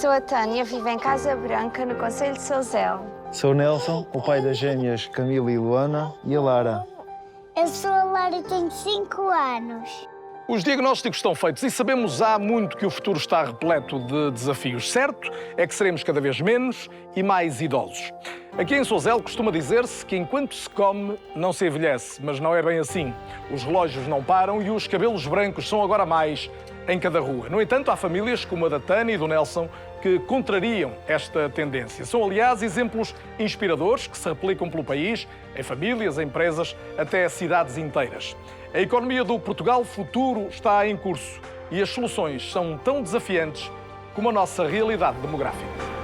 Sou a Tânia, vivo em Casa Branca, no concelho de Sousel. Sou o Nelson, o pai das gêmeas Camila e Luana e a Lara. Eu sou a Lara e tenho 5 anos. Os diagnósticos estão feitos e sabemos há muito que o futuro está repleto de desafios. Certo é que seremos cada vez menos e mais idosos. Aqui em Sousel costuma dizer-se que enquanto se come, não se envelhece, mas não é bem assim. Os relógios não param e os cabelos brancos são agora mais em cada rua. No entanto, há famílias como a da Tânia e do Nelson que contrariam esta tendência. São, aliás, exemplos inspiradores que se replicam pelo país, em famílias, empresas, até cidades inteiras. A economia do Portugal futuro está em curso e as soluções são tão desafiantes como a nossa realidade demográfica.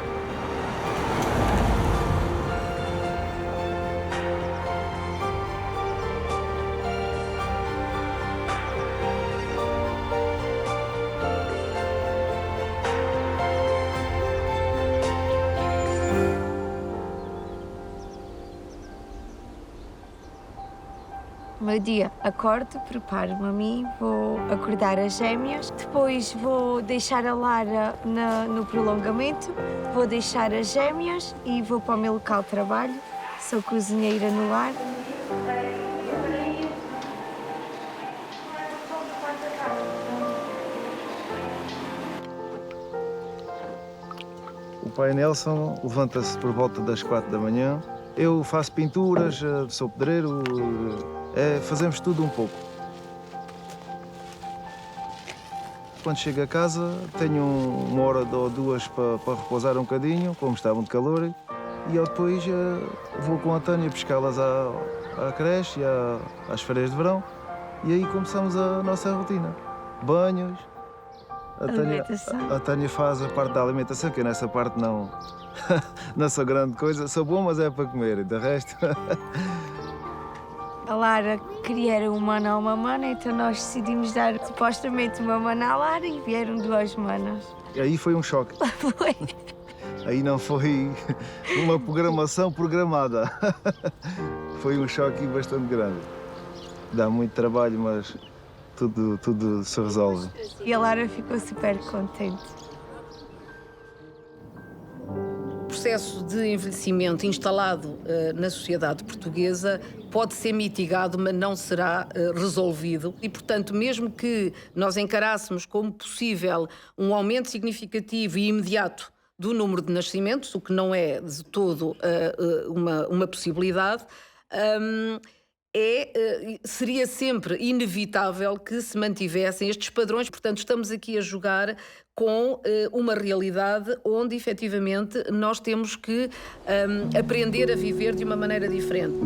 Meu dia, acordo, preparo-me a mim, vou acordar as gêmeas, depois vou deixar a Lara no prolongamento, vou deixar as gêmeas e vou para o meu local de trabalho. Sou cozinheira no lar. O pai Nelson levanta-se por volta das 4 da manhã. Eu faço pinturas, sou pedreiro, fazemos tudo um pouco. Quando chego a casa, tenho 1 ou 2 para repousar um bocadinho, como está muito calor, e eu depois vou com a Tânia pescá-las à creche e às férias de verão, e aí começamos a nossa rotina. Banhos, a Tânia faz a parte da alimentação, que eu nessa parte não, não sou grande coisa, sou bom, mas é para comer, de resto... A Lara queria uma mana a uma mana, então nós decidimos dar supostamente uma mana à Lara e vieram 2 manas. E aí foi um choque. Foi. Aí não foi uma programação programada. Foi um choque bastante grande. Dá muito trabalho, mas tudo se resolve. E a Lara ficou super contente. O processo de envelhecimento instalado na sociedade portuguesa pode ser mitigado, mas não será resolvido. E, portanto, mesmo que nós encarássemos como possível um aumento significativo e imediato do número de nascimentos, o que não é de todo uma possibilidade, seria sempre inevitável que se mantivessem estes padrões. Portanto, estamos aqui a jogar com uma realidade onde, efetivamente, nós temos que aprender a viver de uma maneira diferente.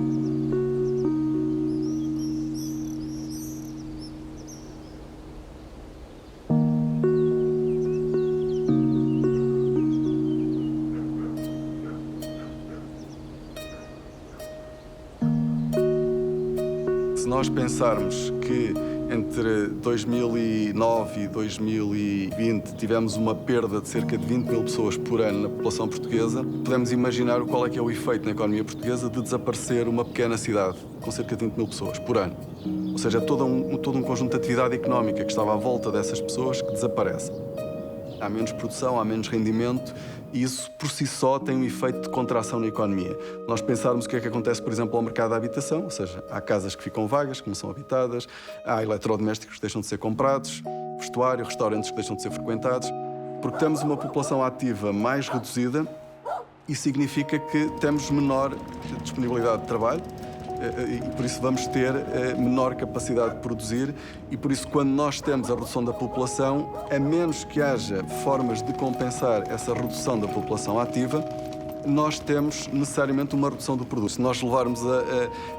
Se nós pensarmos que entre 2009 e 2020 tivemos uma perda de cerca de 20 mil pessoas por ano na população portuguesa, podemos imaginar qual é que é o efeito na economia portuguesa de desaparecer uma pequena cidade com cerca de 20 mil pessoas por ano. Ou seja, todo um conjunto de atividade económica que estava à volta dessas pessoas que desaparece. Há menos produção, há menos rendimento e isso por si só tem um efeito de contração na economia. Nós pensarmos o que é que acontece, por exemplo, ao mercado da habitação, ou seja, há casas que ficam vagas, que não são habitadas, há eletrodomésticos que deixam de ser comprados, vestuário, restaurantes que deixam de ser frequentados, porque temos uma população ativa mais reduzida e significa que temos menor disponibilidade de trabalho, e por isso vamos ter menor capacidade de produzir e por isso quando nós temos a redução da população, a menos que haja formas de compensar essa redução da população ativa, nós temos necessariamente uma redução do produto. Se nós levarmos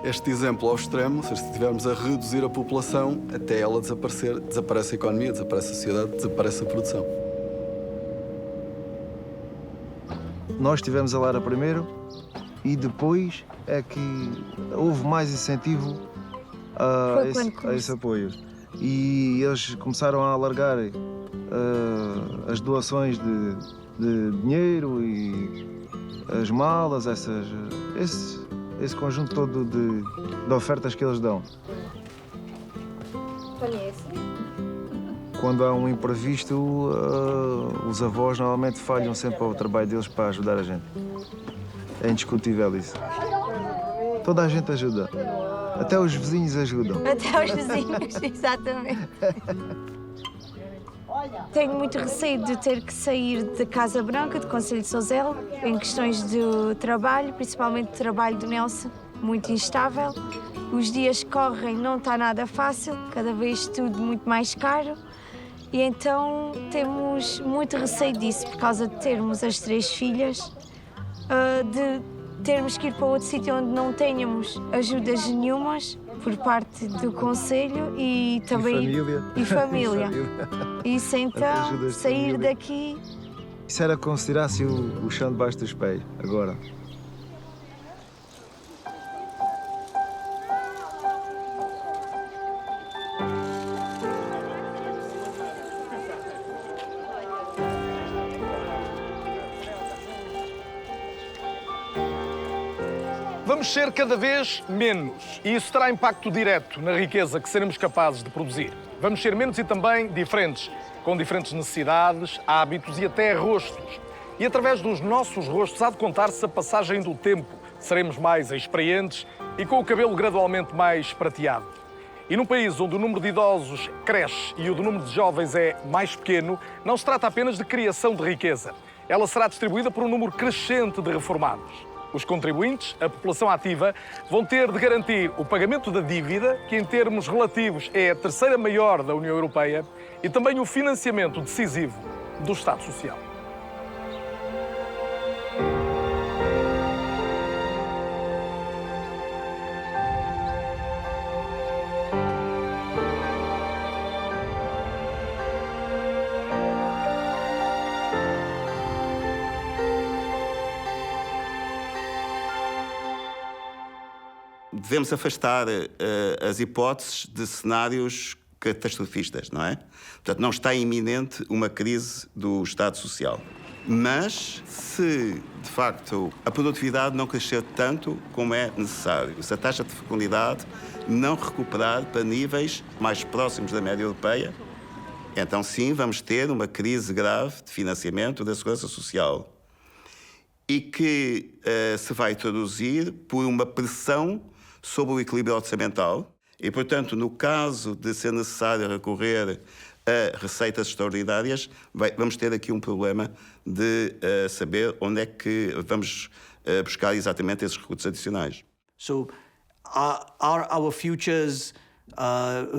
este exemplo ao extremo, ou seja, se estivermos a reduzir a população, até ela desaparecer, desaparece a economia, desaparece a sociedade, desaparece a produção. Nós tivemos a Lara primeiro e depois é que houve mais incentivo a esse apoio. E eles começaram a alargar as doações de dinheiro e as malas, esse conjunto todo de ofertas que eles dão. quando há um imprevisto, os avós normalmente falham sempre ao trabalho deles para ajudar a gente. É indiscutível isso. Toda a gente ajuda. Até os vizinhos ajudam. Até os vizinhos, exatamente. Tenho muito receio de ter que sair da Casa Branca, do Conselho de Sozel, em questões de trabalho, principalmente o trabalho do Nelson, muito instável. Os dias que correm, não está nada fácil, cada vez tudo muito mais caro. E então temos muito receio disso, por causa de termos as 3 filhas, de termos que ir para outro sítio onde não tenhamos ajudas nenhumas por parte do Conselho e também... E família. Isso então, Ajudas de sair família. daqui... Isso era considerar-se o chão debaixo dos pés, agora. Vamos ser cada vez menos e isso terá impacto direto na riqueza que seremos capazes de produzir. Vamos ser menos e também diferentes, com diferentes necessidades, hábitos e até rostos. E através dos nossos rostos há de contar-se a passagem do tempo. Seremos mais experientes e com o cabelo gradualmente mais prateado. E num país onde o número de idosos cresce e o do número de jovens é mais pequeno, não se trata apenas de criação de riqueza. Ela será distribuída por um número crescente de reformados. Os contribuintes, a população ativa, vão ter de garantir o pagamento da dívida, que em termos relativos é a 3ª maior da União Europeia, e também o financiamento decisivo do Estado Social. Devemos afastar as hipóteses de cenários catastrofistas, não é? Portanto, não está iminente uma crise do Estado Social. Mas, se, de facto, a produtividade não crescer tanto como é necessário, se a taxa de fecundidade não recuperar para níveis mais próximos da média europeia, então sim, vamos ter uma crise grave de financiamento da Segurança Social e que se vai traduzir por uma pressão sobre o equilíbrio orçamental e, portanto, no caso de ser necessário recorrer a receitas extraordinárias, vamos ter aqui um problema de saber onde é que vamos buscar exatamente esses recursos adicionais. So, are our futures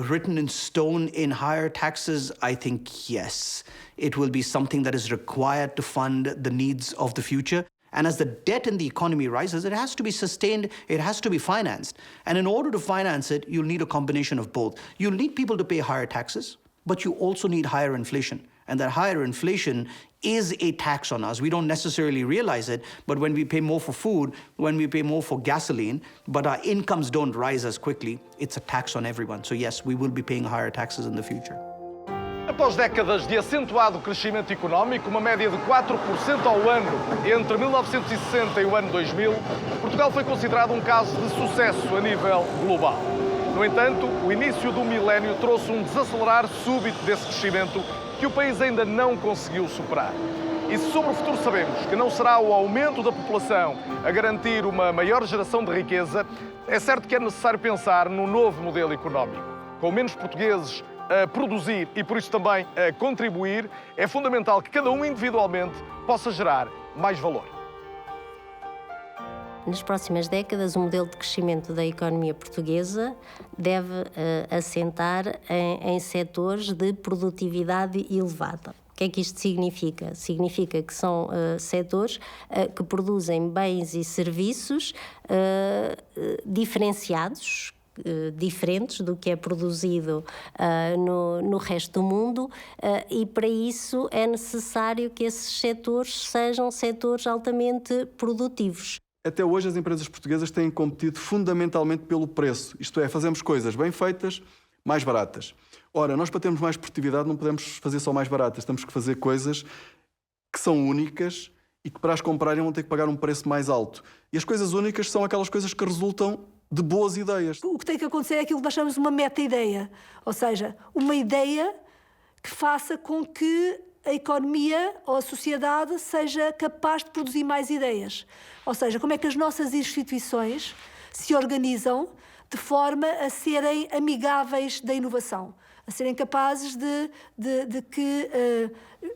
written in stone in higher taxes? I think yes. It will be something that is required to fund the needs of the future. And as the debt in the economy rises, it has to be sustained, it has to be financed. And in order to finance it, you'll need a combination of both. You'll need people to pay higher taxes, but you also need higher inflation. And that higher inflation is a tax on us. We don't necessarily realize it, but when we pay more for food, when we pay more for gasoline, but our incomes don't rise as quickly, it's a tax on everyone. So yes, we will be paying higher taxes in the future. Após décadas de acentuado crescimento económico, uma média de 4% ao ano entre 1960 e o ano 2000, Portugal foi considerado um caso de sucesso a nível global. No entanto, o início do milénio trouxe um desacelerar súbito desse crescimento que o país ainda não conseguiu superar. E se sobre o futuro sabemos que não será o aumento da população a garantir uma maior geração de riqueza, é certo que é necessário pensar num novo modelo económico. Com menos portugueses a produzir e, por isso, também a contribuir, é fundamental que cada um individualmente possa gerar mais valor. Nas próximas décadas, o modelo de crescimento da economia portuguesa deve assentar em setores de produtividade elevada. O que é que isto significa? Significa que são setores que produzem bens e serviços diferenciados, diferentes do que é produzido no resto do mundo e para isso é necessário que esses setores sejam setores altamente produtivos. Até hoje as empresas portuguesas têm competido fundamentalmente pelo preço, isto é, fazemos coisas bem feitas, mais baratas. Ora, nós para termos mais produtividade não podemos fazer só mais baratas, temos que fazer coisas que são únicas e que para as comprarem vão ter que pagar um preço mais alto. E as coisas únicas são aquelas coisas que resultam de boas ideias. O que tem que acontecer é aquilo que nós chamamos de uma meta-ideia. Ou seja, uma ideia que faça com que a economia ou a sociedade seja capaz de produzir mais ideias. Ou seja, como é que as nossas instituições se organizam de forma a serem amigáveis da inovação, a serem capazes de que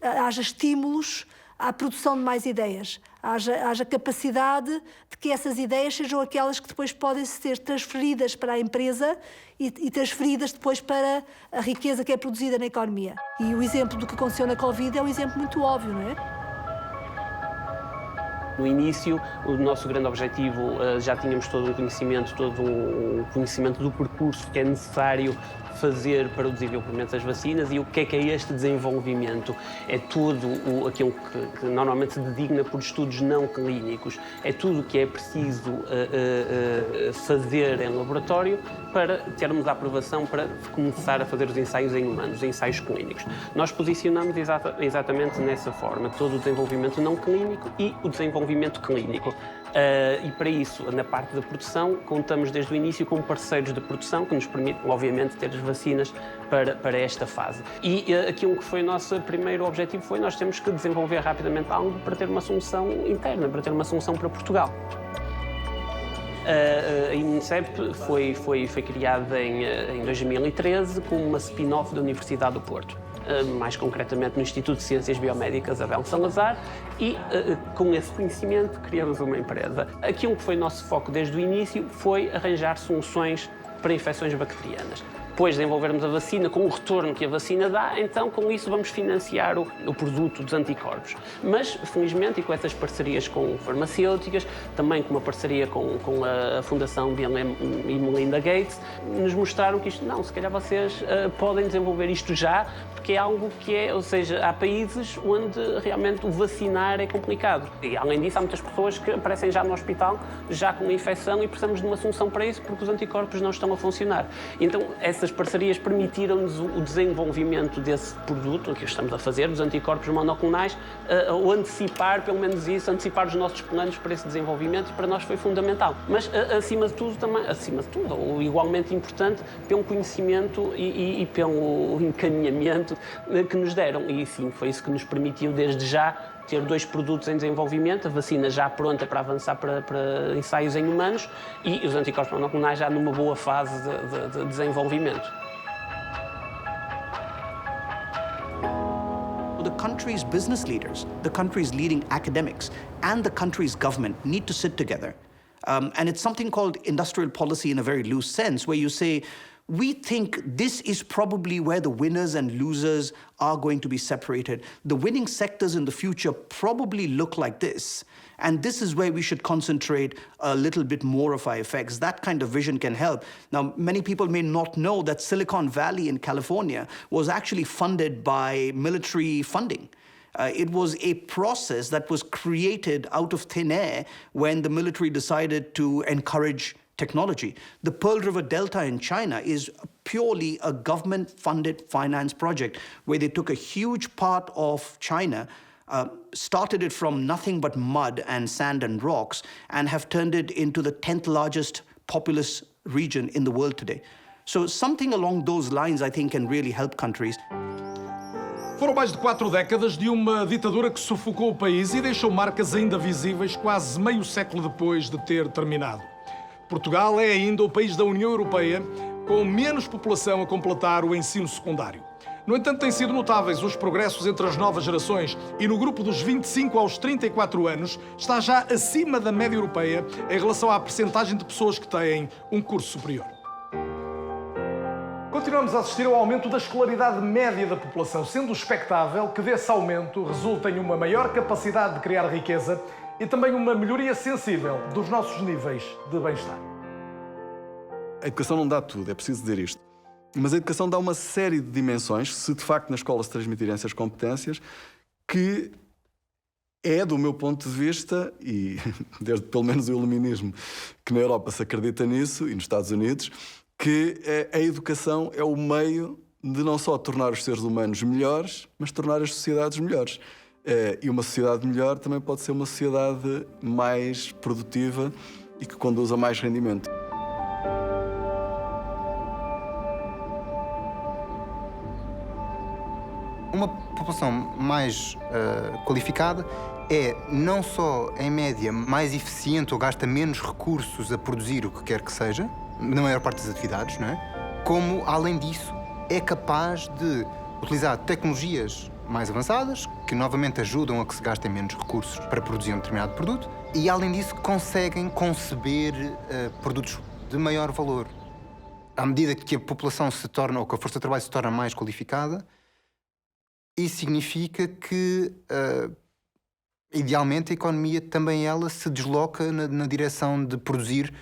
haja estímulos à produção de mais ideias, haja capacidade de que essas ideias sejam aquelas que depois podem ser transferidas para a empresa e transferidas depois para a riqueza que é produzida na economia. E o exemplo do que aconteceu na Covid é um exemplo muito óbvio, não é? No início, o nosso grande objetivo, já tínhamos todo um conhecimento do percurso que é necessário fazer para o desenvolvimento das vacinas e o que é este desenvolvimento. É tudo aquilo que normalmente se designa por estudos não clínicos. É tudo o que é preciso fazer em laboratório para termos a aprovação para começar a fazer os ensaios em humanos, os ensaios clínicos. Nós posicionamos exatamente nessa forma, todo o desenvolvimento não clínico e o desenvolvimento clínico. E para isso, na parte da produção, contamos desde o início com parceiros de produção que nos permitem, obviamente, ter as vacinas para esta fase. E aquilo que foi o nosso primeiro objetivo foi nós temos que desenvolver rapidamente algo para ter uma solução interna, para ter uma solução para Portugal. A INCEP foi criada em 2013 como uma spin-off da Universidade do Porto. Mais concretamente no Instituto de Ciências Biomédicas Abel Salazar, e com esse conhecimento criamos uma empresa. Aquilo que foi o nosso foco desde o início foi arranjar soluções para infecções bacterianas. Depois de desenvolvermos a vacina, com o retorno que a vacina dá, então com isso vamos financiar o produto dos anticorpos. Mas, felizmente, e com essas parcerias com farmacêuticas, também com uma parceria com a Fundação Bill e Melinda Gates, nos mostraram que isto não, se calhar vocês podem desenvolver isto já, porque é algo que ou seja, há países onde realmente o vacinar é complicado. E, além disso, há muitas pessoas que aparecem já no hospital, já com uma infecção, e precisamos de uma solução para isso, porque os anticorpos não estão a funcionar. Então, essas parcerias permitiram-nos o desenvolvimento desse produto que estamos a fazer, dos anticorpos monoclonais, ou antecipar, pelo menos isso, antecipar os nossos planos para esse desenvolvimento, e para nós foi fundamental. Mas, acima de tudo, ou igualmente importante, pelo conhecimento e pelo encaminhamento que nos deram. E sim, foi isso que nos permitiu, desde já, ter 2 produtos em desenvolvimento, a vacina já pronta para avançar para ensaios em humanos e os anticorpos monoclonais já numa boa fase de desenvolvimento. The country's business leaders, the country's leading academics, and the country's government need to sit together. And it's something called industrial policy in a very loose sense, where you say, we think this is probably where the winners and losers are going to be separated. The winning sectors in the future probably look like this. And this is where we should concentrate a little bit more of our effects. That kind of vision can help. Now, many people may not know that Silicon Valley in California was actually funded by military funding. It was a process that was created out of thin air when the military decided to encourage technology. The Pearl River Delta in China is purely a government-funded finance project where they took a huge part of China, started it from nothing but mud and sand and rocks, and have turned it into the 10th largest populous region in the world today. So something along those lines, I think, can really help countries. Foram mais de 4 décadas de uma ditadura que sufocou o país e deixou marcas ainda visíveis quase meio século depois de ter terminado. Portugal é ainda o país da União Europeia com menos população a completar o ensino secundário. No entanto, têm sido notáveis os progressos entre as novas gerações e no grupo dos 25 aos 34 anos está já acima da média europeia em relação à percentagem de pessoas que têm um curso superior. Continuamos a assistir ao aumento da escolaridade média da população, sendo expectável que desse aumento resulte em uma maior capacidade de criar riqueza e também uma melhoria sensível dos nossos níveis de bem-estar. A educação não dá tudo, é preciso dizer isto. Mas a educação dá uma série de dimensões, se de facto na escola se transmitirem essas competências, que é, do meu ponto de vista, e desde pelo menos o iluminismo, que na Europa se acredita nisso, e nos Estados Unidos, que a educação é o meio de não só tornar os seres humanos melhores, mas tornar as sociedades melhores. E uma sociedade melhor também pode ser uma sociedade mais produtiva e que conduza a mais rendimento. Uma população mais qualificada é não só, em média, mais eficiente ou gasta menos recursos a produzir o que quer que seja, na maior parte das atividades, não é? Como, além disso, é capaz de utilizar tecnologias mais avançadas, que novamente ajudam a que se gastem menos recursos para produzir um determinado produto, e, além disso, conseguem conceber produtos de maior valor. À medida que a população se torna, ou que a força de trabalho se torna mais qualificada, isso significa que, idealmente, a economia também ela se desloca na direção de produzir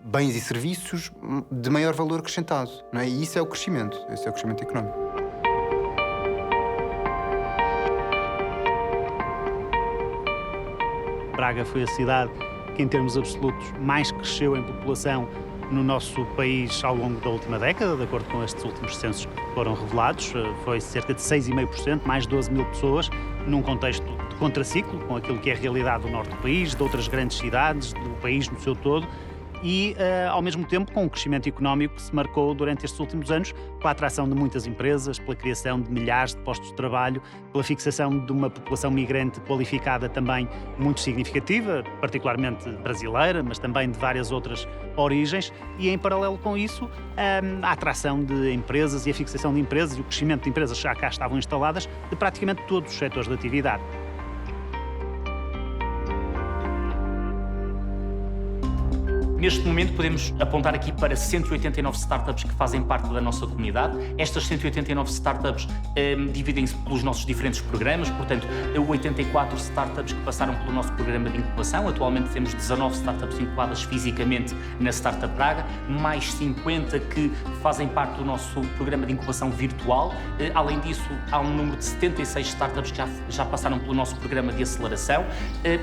bens e serviços de maior valor acrescentado, não é? E isso é o crescimento, esse é o crescimento económico. Braga foi a cidade que, em termos absolutos, mais cresceu em população no nosso país ao longo da última década, de acordo com estes últimos censos que foram revelados. Foi cerca de 6,5%, mais 12 mil pessoas, num contexto de contraciclo, com aquilo que é a realidade do norte do país, de outras grandes cidades, do país no seu todo, e, ao mesmo tempo, com um crescimento económico que se marcou durante estes últimos anos pela atração de muitas empresas, pela criação de milhares de postos de trabalho, pela fixação de uma população migrante qualificada também muito significativa, particularmente brasileira, mas também de várias outras origens, e, em paralelo com isso, a atração de empresas e a fixação de empresas e o crescimento de empresas que já cá estavam instaladas de praticamente todos os setores de atividade. Neste momento podemos apontar aqui para 189 startups que fazem parte da nossa comunidade. Estas 189 startups dividem-se pelos nossos diferentes programas, portanto, 84 startups que passaram pelo nosso programa de incubação. Atualmente temos 19 startups incubadas fisicamente na Startup Braga, mais 50 que fazem parte do nosso programa de incubação virtual. Além disso, há um número de 76 startups que já passaram pelo nosso programa de aceleração,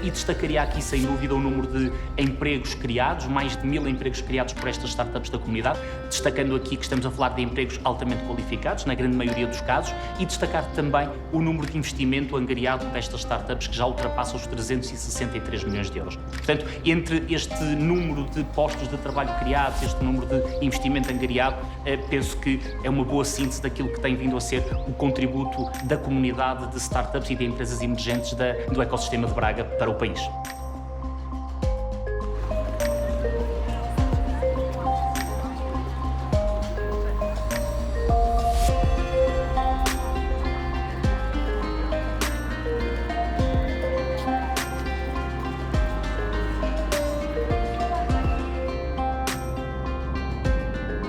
e destacaria aqui, sem dúvida, o número de empregos criados, mais de 1000 empregos criados por estas startups da comunidade, destacando aqui que estamos a falar de empregos altamente qualificados, na grande maioria dos casos, e destacar também o número de investimento angariado destas startups, que já ultrapassa os 363 milhões de euros. Portanto, entre este número de postos de trabalho criados, este número de investimento angariado, penso que é uma boa síntese daquilo que tem vindo a ser o contributo da comunidade de startups e de empresas emergentes do ecossistema de Braga para o país.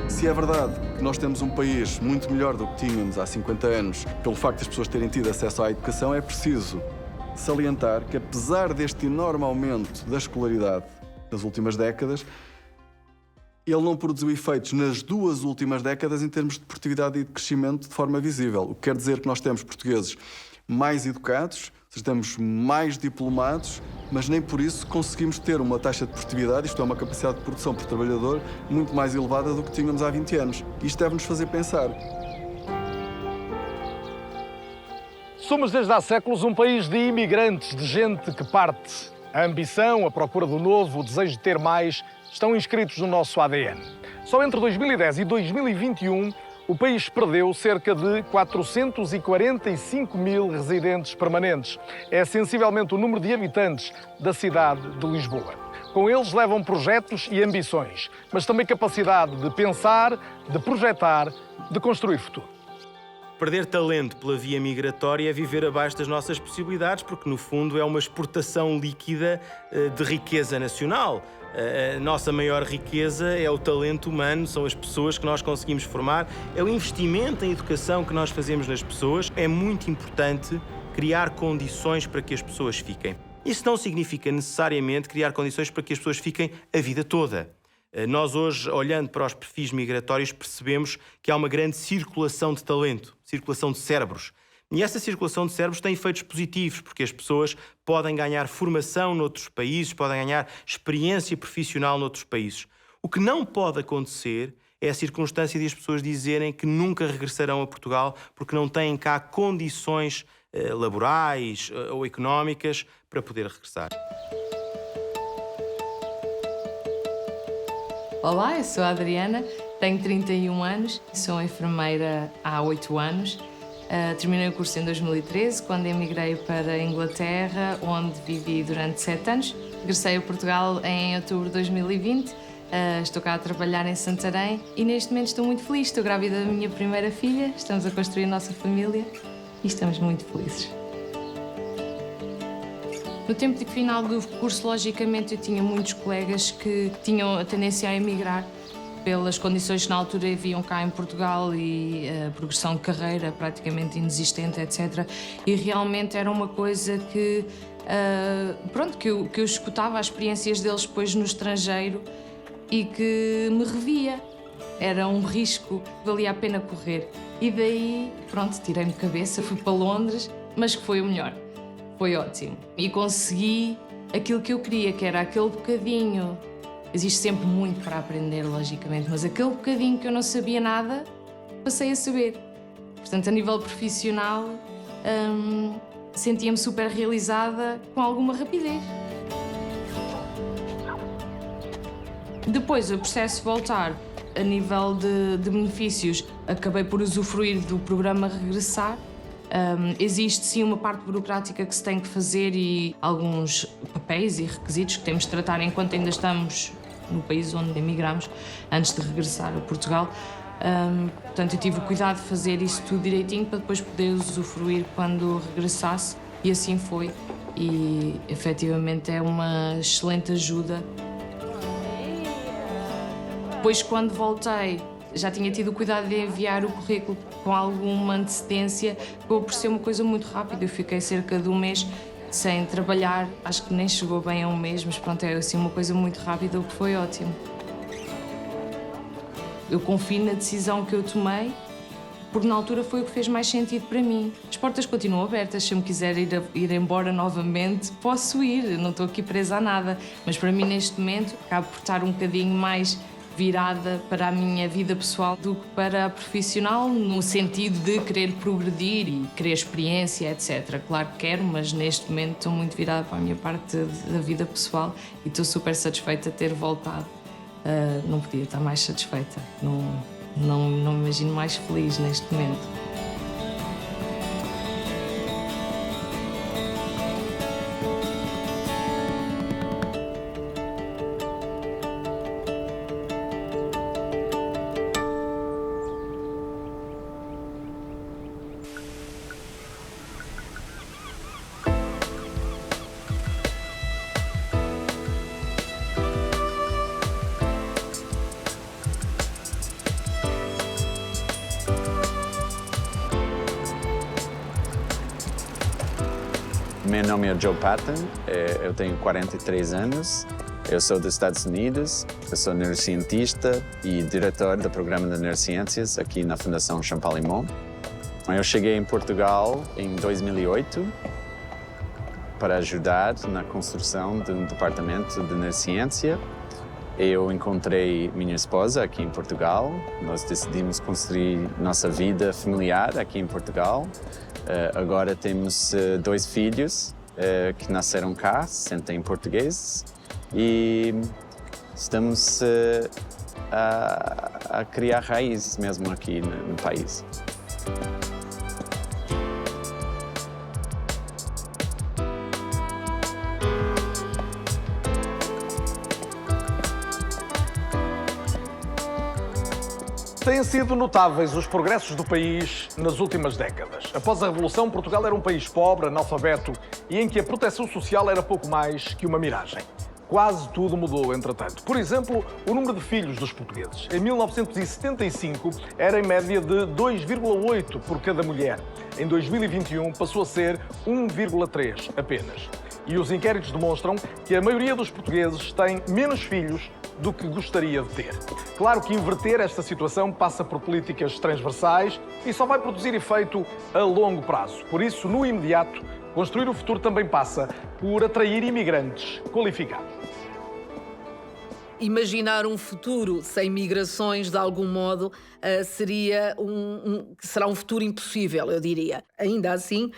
Se é verdade que nós temos um país muito melhor do que tínhamos há 50 anos, pelo facto de as pessoas terem tido acesso à educação, é preciso salientar que, apesar deste enorme aumento da escolaridade nas últimas décadas, ele não produziu efeitos nas 2 últimas décadas em termos de produtividade e de crescimento de forma visível. O que quer dizer que nós temos portugueses mais educados, ou seja, temos mais diplomados, mas nem por isso conseguimos ter uma taxa de produtividade, isto é, uma capacidade de produção por trabalhador, muito mais elevada do que tínhamos há 20 anos. Isto deve-nos fazer pensar. Somos desde há séculos um país de imigrantes, de gente que parte. A ambição, a procura do novo, o desejo de ter mais, estão inscritos no nosso ADN. Só entre 2010 e 2021, o país perdeu cerca de 445 mil residentes permanentes. É sensivelmente o número de habitantes da cidade de Lisboa. Com eles levam projetos e ambições, mas também capacidade de pensar, de projetar, de construir futuro. Perder talento pela via migratória é viver abaixo das nossas possibilidades, porque, no fundo, é uma exportação líquida de riqueza nacional. A nossa maior riqueza é o talento humano, são as pessoas que nós conseguimos formar, é o investimento em educação que nós fazemos nas pessoas. É muito importante criar condições para que as pessoas fiquem. Isso não significa necessariamente criar condições para que as pessoas fiquem a vida toda. Nós hoje, olhando para os perfis migratórios, percebemos que há uma grande circulação de talento, circulação de cérebros. E essa circulação de cérebros tem efeitos positivos, porque as pessoas podem ganhar formação noutros países, podem ganhar experiência profissional noutros países. O que não pode acontecer é a circunstância de as pessoas dizerem que nunca regressarão a Portugal porque não têm cá condições laborais ou económicas para poder regressar. Olá, eu sou a Adriana, tenho 31 anos, sou enfermeira há 8 anos Terminei o curso em 2013, quando emigrei para a Inglaterra, onde vivi durante 7 anos. Regressei a Portugal em outubro de 2020. Estou cá a trabalhar em Santarém e neste momento estou muito feliz. Estou grávida da minha primeira filha, estamos a construir a nossa família e estamos muito felizes. No tempo final do curso, logicamente, eu tinha muitos colegas que tinham a tendência a emigrar pelas condições que na altura haviam cá em Portugal e a progressão de carreira praticamente inexistente, etc. E realmente era uma coisa que, que eu escutava as experiências deles depois no estrangeiro e que me revia. Era um risco que valia a pena correr. E daí, tirei-me de cabeça, fui para Londres, mas que foi o melhor. Foi ótimo. E consegui aquilo que eu queria, que era aquele bocadinho. Existe sempre muito para aprender, logicamente, mas aquele bocadinho que eu não sabia nada, passei a saber. Portanto, a nível profissional, sentia-me super realizada com alguma rapidez. Depois, o processo de voltar, a nível de benefícios, acabei por usufruir do programa Regressar. Existe sim uma parte burocrática que se tem que fazer e alguns papéis e requisitos que temos de tratar enquanto ainda estamos no país onde emigramos, antes de regressar a Portugal. Portanto, eu tive o cuidado de fazer isso tudo direitinho para depois poder usufruir quando regressasse, e assim foi. E efetivamente é uma excelente ajuda. Depois, quando voltei, já tinha tido o cuidado de enviar o currículo com alguma antecedência, acabou por ser uma coisa muito rápida. Eu fiquei cerca de um mês sem trabalhar, acho que nem chegou bem a um mês, mas é assim uma coisa muito rápida, o que foi ótimo. Eu confio na decisão que eu tomei, porque na altura foi o que fez mais sentido para mim. As portas continuam abertas, se eu me quiser ir embora novamente, posso ir, não estou aqui presa a nada. Mas para mim, neste momento, acabo por estar um bocadinho mais virada para a minha vida pessoal do que para a profissional, no sentido de querer progredir e querer experiência, etc. Claro que quero, mas neste momento estou muito virada para a minha parte da vida pessoal e estou super satisfeita de ter voltado. Não podia estar mais satisfeita, não me imagino mais feliz neste momento. Meu nome é Joe Patton, eu tenho 43 anos, eu sou dos Estados Unidos, eu sou neurocientista e diretor do programa de neurociências aqui na Fundação Champalimau. Eu cheguei em Portugal em 2008 para ajudar na construção de um departamento de neurociência. Eu encontrei minha esposa aqui em Portugal, nós decidimos construir nossa vida familiar aqui em Portugal. Agora temos 2 filhos que nasceram cá, sentem em português, e estamos a criar raízes mesmo aqui no país. Têm sido notáveis os progressos do país nas últimas décadas. Após a Revolução, Portugal era um país pobre, analfabeto e em que a proteção social era pouco mais que uma miragem. Quase tudo mudou, entretanto. Por exemplo, o número de filhos dos portugueses. Em 1975 era em média de 2,8 por cada mulher. Em 2021 passou a ser 1,3 apenas. E os inquéritos demonstram que a maioria dos portugueses tem menos filhos do que gostaria de ter. Claro que inverter esta situação passa por políticas transversais e só vai produzir efeito a longo prazo. Por isso, no imediato, construir o futuro também passa por atrair imigrantes qualificados. Imaginar um futuro sem migrações, de algum modo, será um futuro impossível, eu diria. Ainda assim,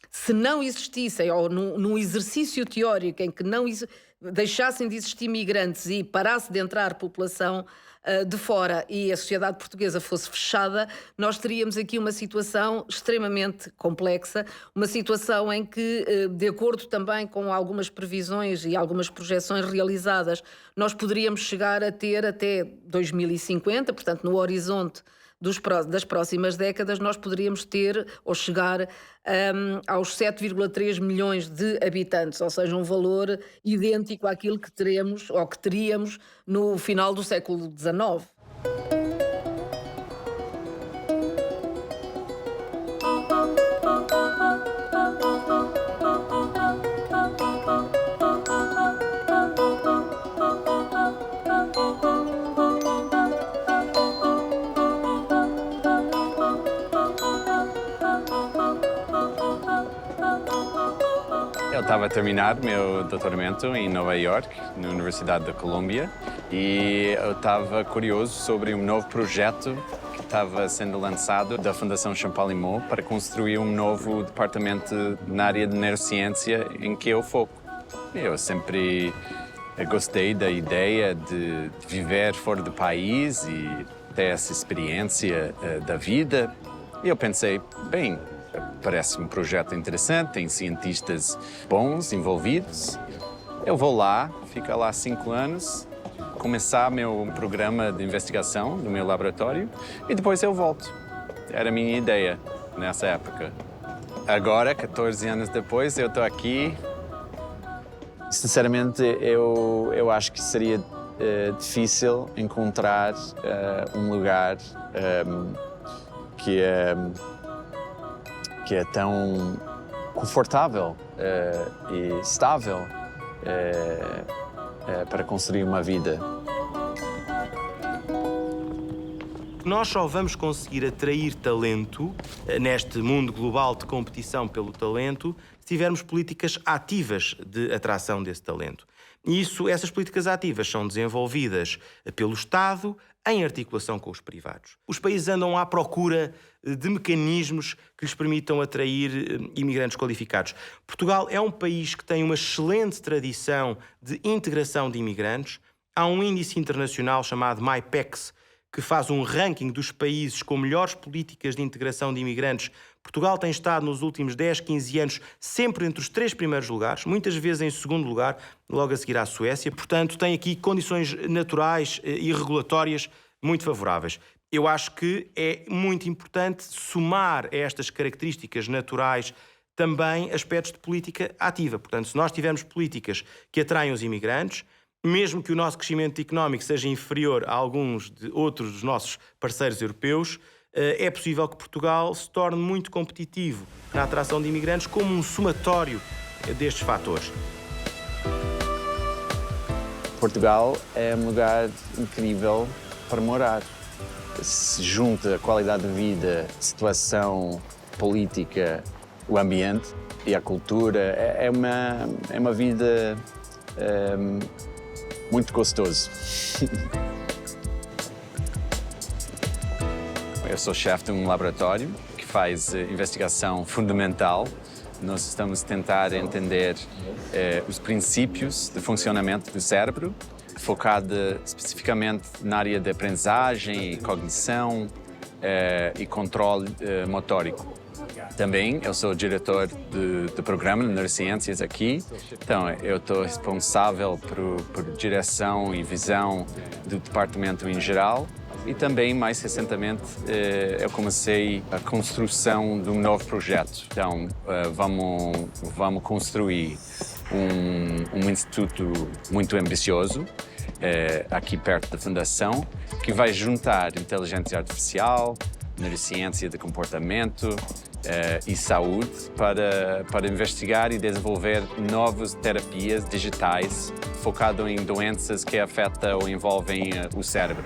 se não existissem, ou num exercício teórico em que não deixassem de existir migrantes e parasse de entrar população de fora e a sociedade portuguesa fosse fechada, nós teríamos aqui uma situação extremamente complexa, uma situação em que, de acordo também com algumas previsões e algumas projeções realizadas, nós poderíamos chegar a ter até 2050, portanto, no horizonte das próximas décadas, nós poderíamos ter ou chegar aos 7,3 milhões de habitantes, ou seja, um valor idêntico àquilo que teremos ou que teríamos no final do século XIX. Eu estava a terminar meu doutoramento em Nova York, na Universidade da Colômbia, e eu estava curioso sobre um novo projeto que estava sendo lançado da Fundação Champalimau para construir um novo departamento na área de neurociência em que eu foco. Eu sempre gostei da ideia de viver fora do país e ter essa experiência da vida. E eu pensei, bem, parece um projeto interessante, tem cientistas bons envolvidos. Eu vou lá, fico lá 5 anos, começar meu programa de investigação no meu laboratório e depois eu volto. Era a minha ideia nessa época. Agora, 14 anos depois, eu estou aqui. Sinceramente, eu acho que seria difícil encontrar um lugar que é tão confortável e estável para construir uma vida. Nós só vamos conseguir atrair talento neste mundo global de competição pelo talento se tivermos políticas ativas de atração desse talento. E essas políticas ativas são desenvolvidas pelo Estado em articulação com os privados. Os países andam à procura de mecanismos que lhes permitam atrair imigrantes qualificados. Portugal é um país que tem uma excelente tradição de integração de imigrantes. Há um índice internacional chamado MyPEX, que faz um ranking dos países com melhores políticas de integração de imigrantes. Portugal tem estado nos últimos 10, 15 anos sempre entre os 3 primeiros lugares, muitas vezes em segundo lugar, logo a seguir à Suécia. Portanto, tem aqui condições naturais e regulatórias muito favoráveis. Eu acho que é muito importante somar a estas características naturais também aspectos de política ativa. Portanto, se nós tivermos políticas que atraem os imigrantes, mesmo que o nosso crescimento económico seja inferior a alguns de outros dos nossos parceiros europeus, é possível que Portugal se torne muito competitivo na atração de imigrantes como um somatório destes fatores. Portugal é um lugar incrível para morar. Se junta a qualidade de vida, a situação política, o ambiente e a cultura. É uma vida muito gostoso. Eu sou chefe de um laboratório que faz investigação fundamental. Nós estamos a tentar entender os princípios de funcionamento do cérebro, focado especificamente na área de aprendizagem, cognição e controle motórico. Também eu sou diretor do programa de neurociências aqui, então eu estou responsável por direção e visão do departamento em geral e também, mais recentemente, eu comecei a construção de um novo projeto. Então, vamos construir um instituto muito ambicioso aqui perto da Fundação, que vai juntar inteligência artificial, neurociência de comportamento e saúde para investigar e desenvolver novas terapias digitais focado em doenças que afetam ou envolvem o cérebro.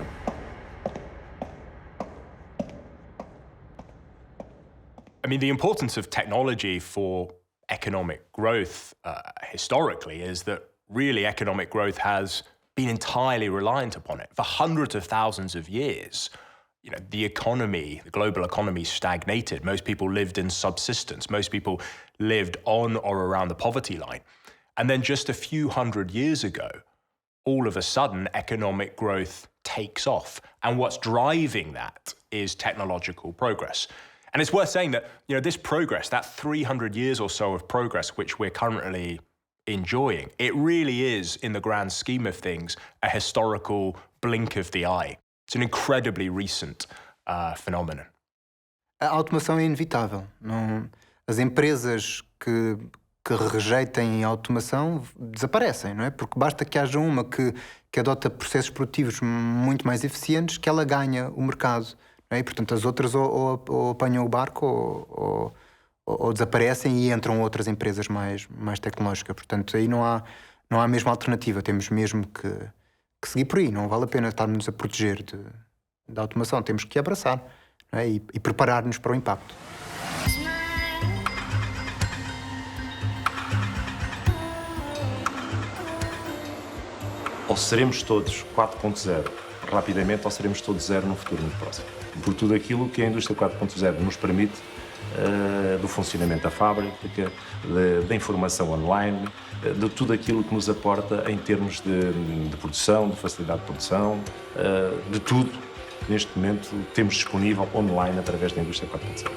I mean, the importance of technology for economic growth historically is that really economic growth has been entirely reliant upon it for hundreds of thousands of years. You know, the global economy stagnated. Most people lived in subsistence. Most people lived on or around the poverty line. And then just a few hundred years ago, all of a sudden, economic growth takes off. And what's driving that is technological progress. And it's worth saying that, this progress, that 300 years or so of progress which we're currently enjoying, it really is, in the grand scheme of things, a historical blink of the eye. It's an incredibly recent phenomenon. A automação é inevitável. As empresas que rejeitem a automação desaparecem, não é? Porque basta que haja uma que adota processos produtivos muito mais eficientes que ela ganha o mercado. Não é? E, portanto, as outras ou apanham o barco ou desaparecem e entram outras empresas mais tecnológicas. Portanto, aí não há a mesma alternativa. Temos mesmo que seguir por aí. Não vale a pena estarmos a proteger da automação. Temos que abraçar, não é? E preparar-nos para o impacto. Ou seremos todos 4.0 rapidamente, ou seremos todos zero no futuro muito próximo. Por tudo aquilo que a indústria 4.0 nos permite, do funcionamento da fábrica, da informação online, de tudo aquilo que nos aporta em termos de produção, de facilidade de produção, de tudo que neste momento temos disponível online através da indústria 4.0.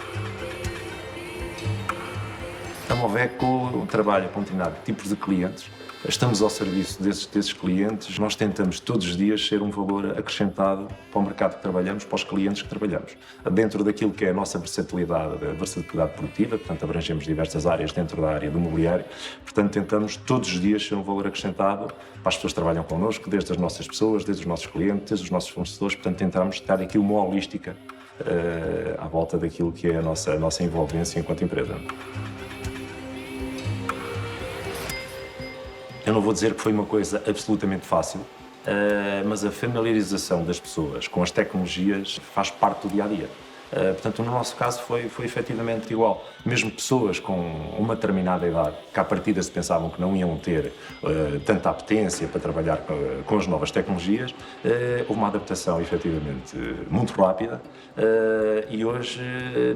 A Moveco trabalha com um determinado tipo de clientes. Estamos ao serviço desses clientes. Nós tentamos todos os dias ser um valor acrescentado para o mercado que trabalhamos, para os clientes que trabalhamos. Dentro daquilo que é a nossa versatilidade produtiva, portanto, abrangemos diversas áreas dentro da área do mobiliário. Portanto, tentamos todos os dias ser um valor acrescentado para as pessoas que trabalham connosco, desde as nossas pessoas, desde os nossos clientes, desde os nossos fornecedores. Portanto, tentamos dar aqui uma holística à volta daquilo que é a nossa envolvência enquanto empresa. Eu não vou dizer que foi uma coisa absolutamente fácil, mas a familiarização das pessoas com as tecnologias faz parte do dia-a-dia. Portanto, no nosso caso foi efetivamente igual. Mesmo pessoas com uma determinada idade, que à partida se pensavam que não iam ter tanta apetência para trabalhar com as novas tecnologias, houve uma adaptação efetivamente muito rápida e hoje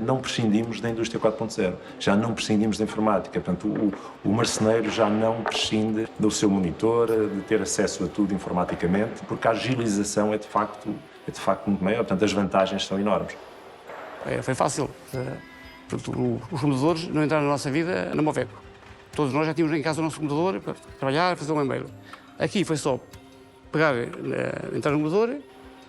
não prescindimos da indústria 4.0. Já não prescindimos da informática. Portanto, o marceneiro já não prescinde do seu monitor, de ter acesso a tudo informaticamente, porque a agilização é de facto muito maior. Portanto, as vantagens são enormes. Foi fácil. Os computadores não entraram na nossa vida na Moveco. Todos nós já tínhamos em casa o nosso computador para trabalhar, fazer um e-mail. Aqui foi só pegar, entrar no computador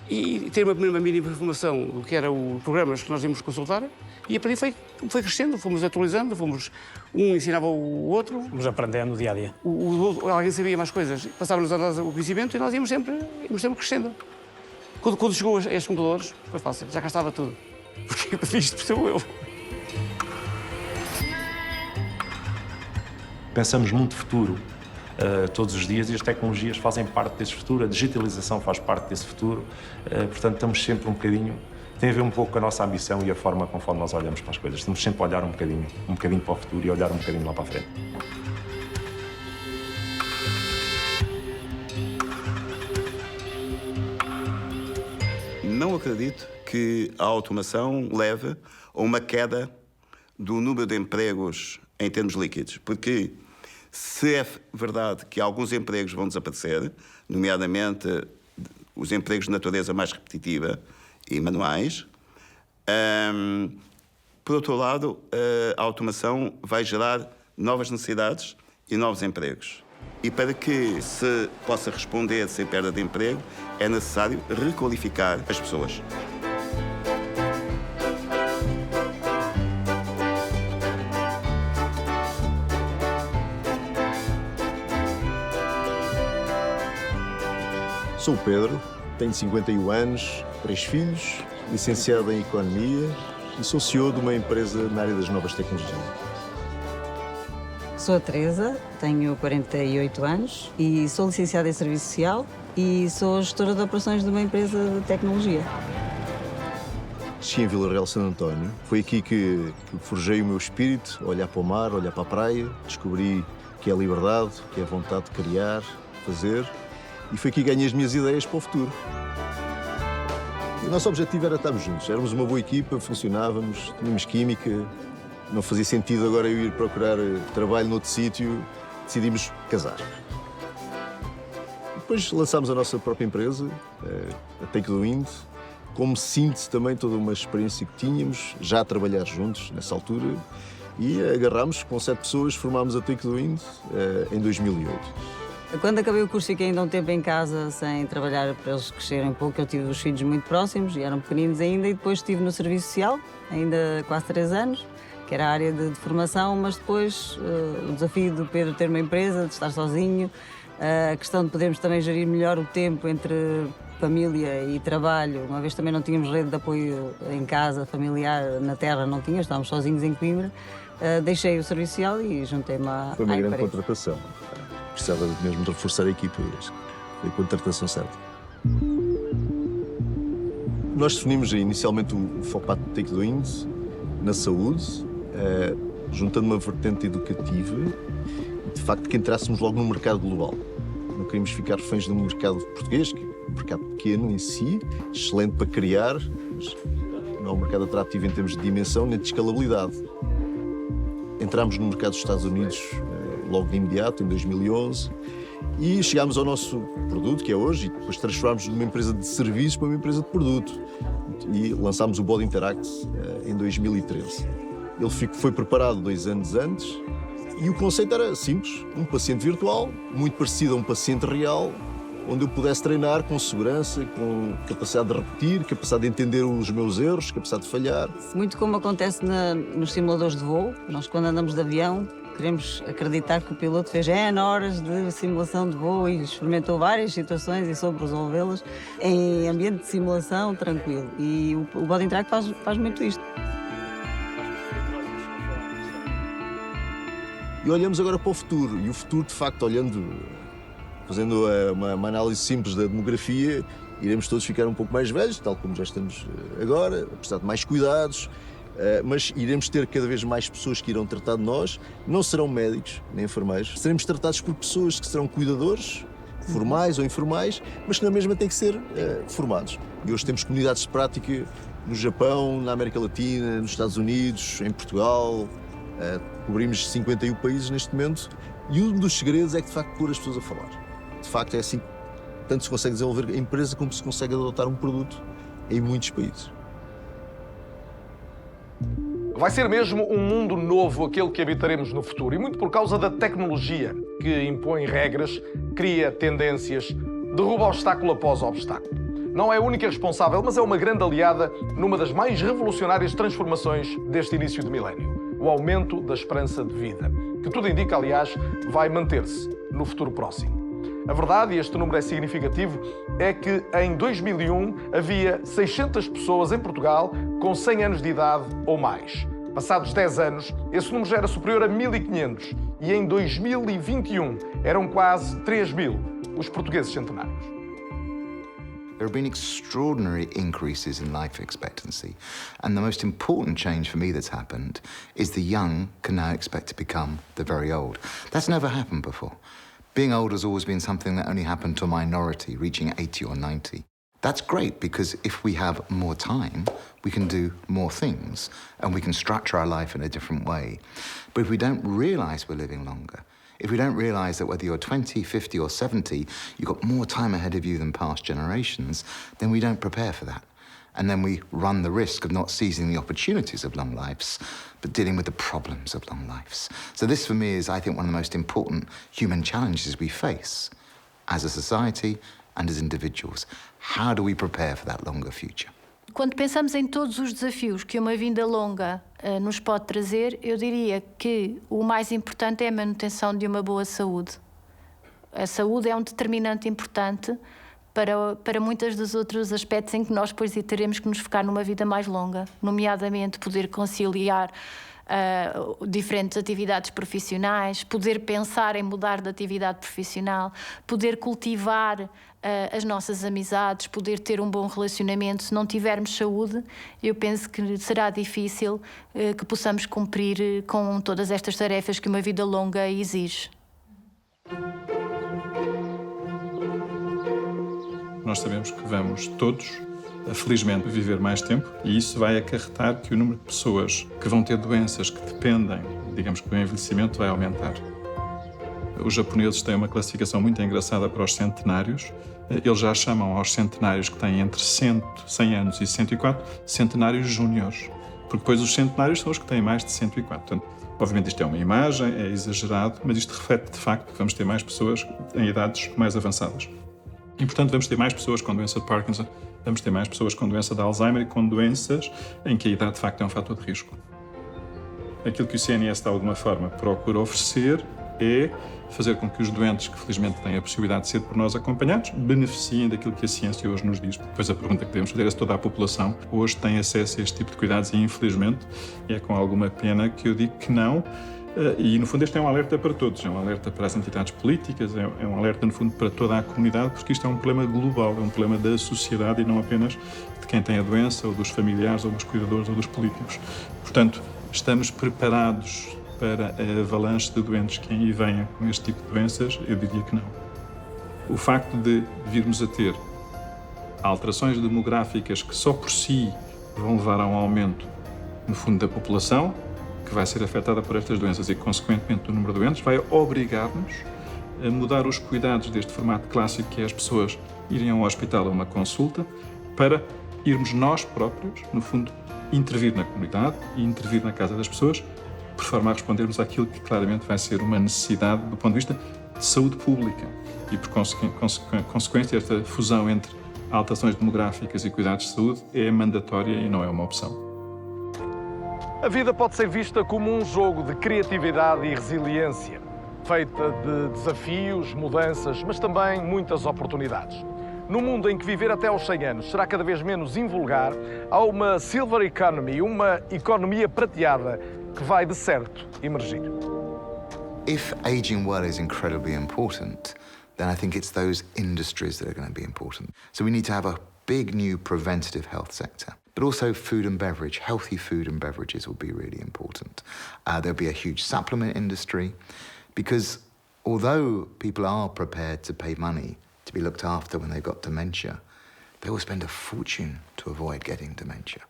e ter uma mínima informação do que eram os programas que nós íamos consultar e a partir foi crescendo, fomos atualizando, um ensinava o outro. Fomos aprendendo no dia-a-dia. Alguém sabia mais coisas, passava-nos a nós o conhecimento e nós íamos sempre crescendo. Quando chegou a estes computadores, foi fácil, já cá estava tudo. Porque isto percebo eu. Pensamos muito futuro todos os dias e as tecnologias fazem parte desse futuro, a digitalização faz parte desse futuro, portanto estamos sempre um bocadinho, tem a ver um pouco com a nossa ambição e a forma conforme nós olhamos para as coisas. Estamos sempre a olhar um bocadinho para o futuro e olhar um bocadinho lá para a frente. Não acredito que a automação leve a uma queda do número de empregos em termos líquidos, porque se é verdade que alguns empregos vão desaparecer, nomeadamente os empregos de natureza mais repetitiva e manuais, por outro lado, a automação vai gerar novas necessidades e novos empregos. E para que se possa responder sem perda de emprego, é necessário requalificar as pessoas. Sou o Pedro, tenho 51 anos, 3 filhos, licenciado em Economia e sou CEO de uma empresa na área das novas tecnologias. Sou a Teresa, tenho 48 anos e sou licenciada em Serviço Social e sou gestora de operações de uma empresa de tecnologia. Nasci em Vila Real Santo António. Foi aqui que forjei o meu espírito, olhar para o mar, olhar para a praia, descobri que é a liberdade, que é a vontade de criar, fazer. E foi aqui que ganhei as minhas ideias para o futuro. O nosso objetivo era estarmos juntos. Éramos uma boa equipa, funcionávamos, tínhamos química. Não fazia sentido agora eu ir procurar trabalho noutro sítio. Decidimos casar. depois lançámos a nossa própria empresa, a Take the Wind, como síntese também toda uma experiência que tínhamos, já a trabalhar juntos nessa altura, e agarrámos, com 7 pessoas, formámos a Take the Wind em 2008. Quando acabei o curso fiquei ainda um tempo em casa sem trabalhar para eles crescerem um pouco. Eu tive os filhos muito próximos e eram pequeninos ainda, e depois estive no serviço social, ainda quase 3 anos, que era a área de formação, mas depois o desafio do Pedro ter uma empresa, de estar sozinho, a questão de podermos também gerir melhor o tempo entre família e trabalho, uma vez também não tínhamos rede de apoio em casa, familiar, na terra não tínhamos, estávamos sozinhos em Coimbra, deixei o serviço social e juntei-me à Foi uma grande empresa. contratação. Precisava mesmo de reforçar a equipa. Foi a contratação certa. Nós definimos inicialmente o foco para Take the Wind na saúde, juntando uma vertente educativa e, de facto, que entrássemos logo no mercado global. Não queríamos ficar reféns do mercado português, que é um mercado pequeno em si, excelente para criar, mas não é um mercado atrativo em termos de dimensão nem de escalabilidade. Entramos no mercado dos Estados Unidos logo de imediato, em 2011, e chegámos ao nosso produto, que é hoje, e depois transformámos numa empresa de serviços para uma empresa de produto. E lançámos o Body Interact em 2013. Ele foi preparado 2 anos antes, e o conceito era simples, um paciente virtual, muito parecido a um paciente real, onde eu pudesse treinar com segurança, com capacidade de repetir, capacidade de entender os meus erros, capacidade de falhar. Muito como acontece nos simuladores de voo. Nós, quando andamos de avião, queremos acreditar que o piloto fez N horas de simulação de voo e experimentou várias situações e soube resolvê-las em ambiente de simulação tranquilo. E o Body Interact faz muito isto. E olhamos agora para o futuro. E o futuro, de facto, fazendo uma análise simples da demografia, iremos todos ficar um pouco mais velhos, tal como já estamos agora, precisar de mais cuidados, mas iremos ter cada vez mais pessoas que irão tratar de nós. Não serão médicos nem enfermeiros, seremos tratados por pessoas que serão cuidadores, formais ou informais, mas que na mesma têm que ser formados. E hoje temos comunidades de prática no Japão, na América Latina, nos Estados Unidos, em Portugal. Cobrimos 51 países neste momento, e um dos segredos é que, de facto, pôr as pessoas a falar. De facto, é assim que tanto se consegue desenvolver a empresa como se consegue adotar um produto em muitos países. Vai ser mesmo um mundo novo aquele que habitaremos no futuro, e muito por causa da tecnologia, que impõe regras, cria tendências, derruba obstáculo após obstáculo. Não é a única responsável, mas é uma grande aliada numa das mais revolucionárias transformações deste início de milénio: o aumento da esperança de vida, que tudo indica, aliás, vai manter-se no futuro próximo. A verdade, e este número é significativo, é que em 2001 havia 600 pessoas em Portugal com 100 anos de idade ou mais. Passados 10 anos, esse número já era superior a 1.500, e em 2021 eram quase 3.000 os portugueses centenários. There have been extraordinary increases in life expectancy, and the most important change for me that's happened is the young can now expect to become the very old. That's never happened before. Being old has always been something that only happened to a minority, reaching 80 or 90. That's great, because if we have more time, we can do more things, and we can structure our life in a different way. But if we don't realise we're living longer, if we don't realise that whether you're 20, 50 or 70, you've got more time ahead of you than past generations, then we don't prepare for that. And then we run the risk of not seizing the opportunities of long lives, but dealing with the problems of long lives. So this, for me, is, I think, one of the most important human challenges we face as a society and as individuals. How do we prepare for that longer future? Quando pensamos em todos os desafios que uma vida longa nos pode trazer, eu diria que o mais importante é a manutenção de uma boa saúde. A saúde é um determinante importante para muitos dos outros aspectos em que nós depois teremos que nos focar numa vida mais longa, nomeadamente poder conciliar diferentes atividades profissionais, poder pensar em mudar de atividade profissional, poder cultivar as nossas amizades, poder ter um bom relacionamento. Se não tivermos saúde, eu penso que será difícil que possamos cumprir com todas estas tarefas que uma vida longa exige. Nós sabemos que vamos todos, felizmente, viver mais tempo, e isso vai acarretar que o número de pessoas que vão ter doenças que dependem, digamos, do envelhecimento vai aumentar. Os japoneses têm uma classificação muito engraçada para os centenários. Eles já chamam aos centenários que têm entre 100 anos e 104 centenários júniores, porque depois os centenários são os que têm mais de 104. Portanto, obviamente isto é uma imagem, é exagerado, mas isto reflete de facto que vamos ter mais pessoas em idades mais avançadas. E, portanto, vamos ter mais pessoas com doença de Parkinson, vamos ter mais pessoas com doença de Alzheimer e com doenças em que a idade de facto é um fator de risco. Aquilo que o CNS, de alguma forma, procura oferecer é fazer com que os doentes que felizmente têm a possibilidade de ser por nós acompanhados beneficiem daquilo que a ciência hoje nos diz. Depois a pergunta que devemos fazer é se toda a população hoje tem acesso a este tipo de cuidados e infelizmente é com alguma pena que eu digo que não. E no fundo este é um alerta para todos, é um alerta para as entidades políticas, é um alerta no fundo para toda a comunidade, porque isto é um problema global, é um problema da sociedade e não apenas de quem tem a doença ou dos familiares ou dos cuidadores ou dos políticos. Portanto, estamos preparados para a avalanche de doentes que aí venham com este tipo de doenças? Eu diria que não. O facto de virmos a ter alterações demográficas que só por si vão levar a um aumento, no fundo, da população que vai ser afetada por estas doenças e, consequentemente, do número de doentes, vai obrigar-nos a mudar os cuidados deste formato clássico que é as pessoas irem ao hospital a uma consulta para irmos nós próprios, no fundo, intervir na comunidade e intervir na casa das pessoas, por forma a respondermos àquilo que claramente vai ser uma necessidade do ponto de vista de saúde pública. E, por consequência, esta fusão entre alterações demográficas e cuidados de saúde é mandatória e não é uma opção. A vida pode ser vista como um jogo de criatividade e resiliência, feita de desafios, mudanças, mas também muitas oportunidades. No mundo em que viver até aos 100 anos será cada vez menos invulgar, há uma silver economy, uma economia prateada, que vai, de certo, emergir. If aging well is incredibly important, then I think it's those industries that are going to be important. So we need to have a big new preventative health sector. But also food and beverage, healthy food and beverages will be really important. There'll be a huge supplement industry because although people are prepared to pay money to be looked after when they've got dementia, they will spend a fortune to avoid getting dementia.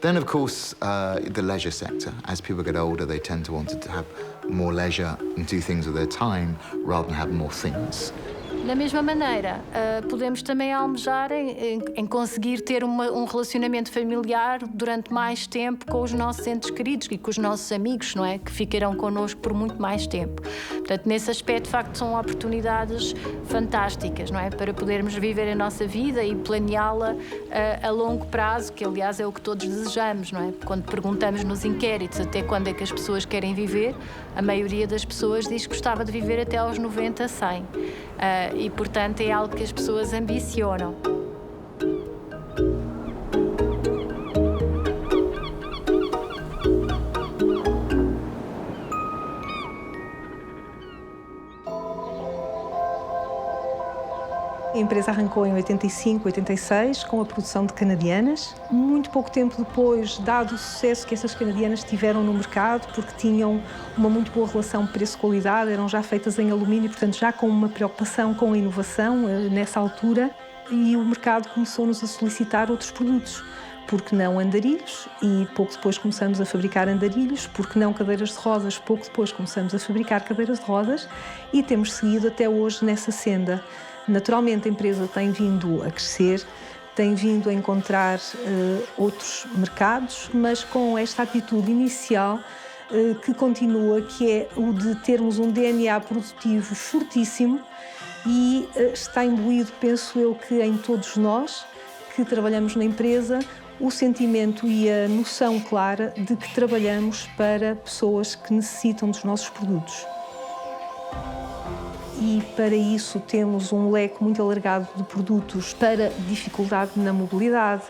Then, of course, the leisure sector. As people get older, they tend to want to have more leisure and do things with their time rather than have more things. Da mesma maneira, podemos também almejar em conseguir ter um relacionamento familiar durante mais tempo com os nossos entes queridos e com os nossos amigos, não é? Que ficarão connosco por muito mais tempo. Portanto, nesse aspecto, de facto, são oportunidades fantásticas, não é? Para podermos viver a nossa vida e planeá-la a longo prazo, que, aliás, é o que todos desejamos, não é? Quando perguntamos nos inquéritos até quando é que as pessoas querem viver, a maioria das pessoas diz que gostava de viver até aos 90, 100. E, portanto, é algo que as pessoas ambicionam. A empresa arrancou em 85, 86, com a produção de canadianas. Muito pouco tempo depois, dado o sucesso que essas canadianas tiveram no mercado, porque tinham uma muito boa relação preço-qualidade, eram já feitas em alumínio, portanto já com uma preocupação com a inovação nessa altura, e o mercado começou-nos a solicitar outros produtos. Porque não andarilhos? E pouco depois começamos a fabricar andarilhos. Porque não cadeiras de rodas? Pouco depois começamos a fabricar cadeiras de rodas e temos seguido até hoje nessa senda. Naturalmente, a empresa tem vindo a crescer, tem vindo a encontrar outros mercados, mas com esta atitude inicial que continua, que é o de termos um DNA produtivo fortíssimo e está imbuído, penso eu, que em todos nós que trabalhamos na empresa, o sentimento e a noção clara de que trabalhamos para pessoas que necessitam dos nossos produtos. E para isso temos um leque muito alargado de produtos para dificuldade na mobilidade,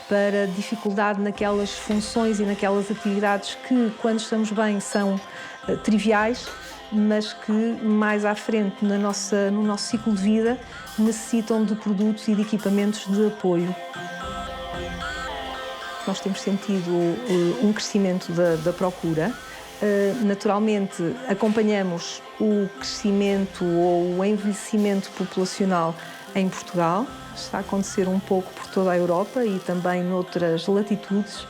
para dificuldade naquelas funções e naquelas atividades que, quando estamos bem, são triviais, mas que mais à frente no nosso ciclo de vida necessitam de produtos e de equipamentos de apoio. Nós temos sentido um crescimento da procura. Naturalmente, acompanhamos o crescimento ou o envelhecimento populacional em Portugal. Está a acontecer um pouco por toda a Europa e também noutras latitudes.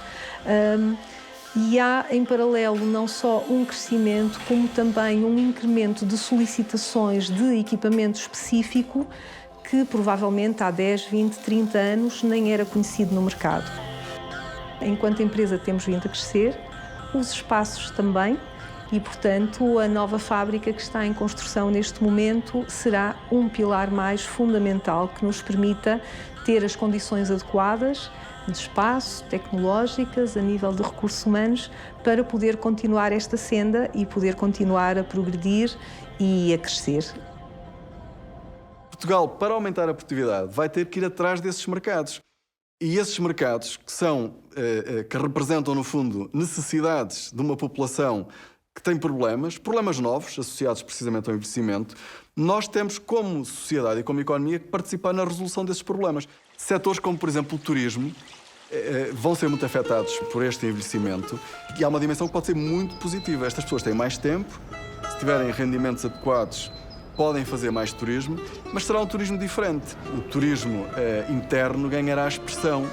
E há, em paralelo, não só um crescimento, como também um incremento de solicitações de equipamento específico que provavelmente há 10, 20, 30 anos nem era conhecido no mercado. Enquanto empresa temos vindo a crescer, os espaços também, e, portanto, a nova fábrica que está em construção neste momento será um pilar mais fundamental que nos permita ter as condições adequadas de espaço, tecnológicas, a nível de recursos humanos, para poder continuar esta senda e poder continuar a progredir e a crescer. Portugal, para aumentar a produtividade, vai ter que ir atrás desses mercados. E esses mercados, que representam, no fundo, necessidades de uma população que tem problemas novos, associados precisamente ao envelhecimento, nós temos, como sociedade e como economia, que participar na resolução desses problemas. Setores como, por exemplo, o turismo, vão ser muito afetados por este envelhecimento e há uma dimensão que pode ser muito positiva. Estas pessoas têm mais tempo, se tiverem rendimentos adequados, podem fazer mais turismo, mas será um turismo diferente. O turismo interno ganhará expressão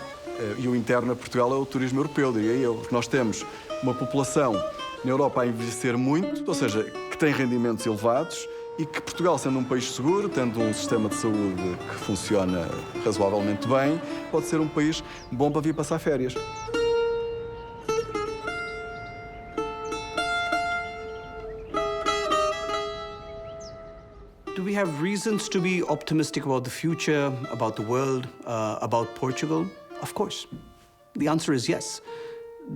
e o interno a Portugal é o turismo europeu, diria eu. Porque nós temos uma população na Europa a envelhecer muito, ou seja, que tem rendimentos elevados e que Portugal, sendo um país seguro, tendo um sistema de saúde que funciona razoavelmente bem, pode ser um país bom para vir passar férias. Do we have reasons to be optimistic about the future, about the world, about Portugal? Of course. The answer is yes.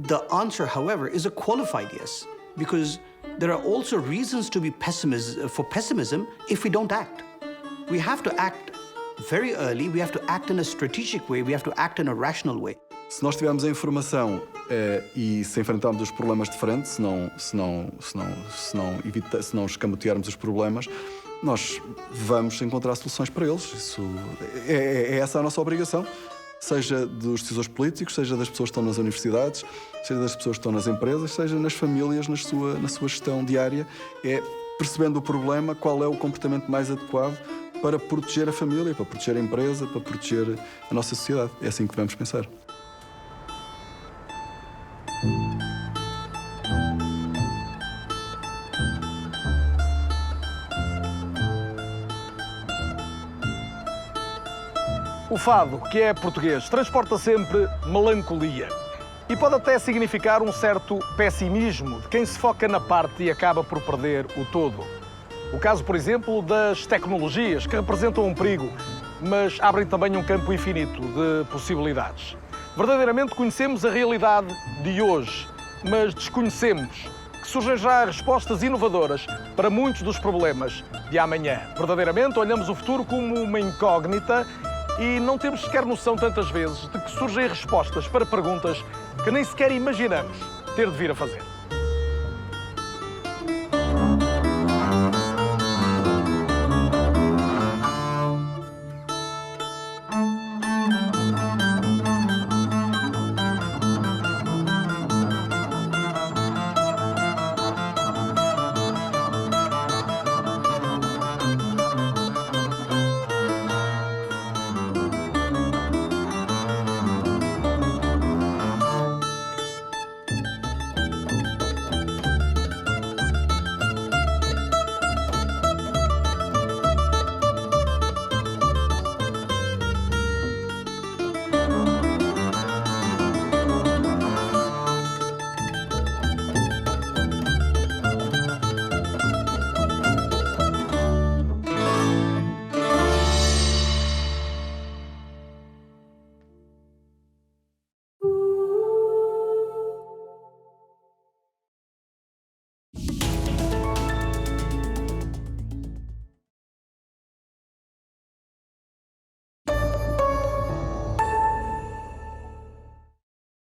The answer, however, is a qualified yes, because there are also reasons to be for pessimism if we don't act. We have to act very early, we have to act in a strategic way, we have to act in a rational way. Se nós tivermos a informação e se enfrentarmos os problemas de frente, se não escamotearmos os problemas, nós vamos encontrar soluções para eles. Isso é essa a nossa obrigação, seja dos decisores políticos, seja das pessoas que estão nas universidades, seja das pessoas que estão nas empresas, seja nas famílias, na sua gestão diária. É percebendo o problema, qual é o comportamento mais adequado para proteger a família, para proteger a empresa, para proteger a nossa sociedade. É assim que devemos pensar. O fado, que é português, transporta sempre melancolia e pode até significar um certo pessimismo de quem se foca na parte e acaba por perder o todo. O caso, por exemplo, das tecnologias, que representam um perigo, mas abrem também um campo infinito de possibilidades. Verdadeiramente conhecemos a realidade de hoje, mas desconhecemos que surgem já respostas inovadoras para muitos dos problemas de amanhã. Verdadeiramente olhamos o futuro como uma incógnita e não temos sequer noção, tantas vezes, de que surgem respostas para perguntas que nem sequer imaginamos ter de vir a fazer.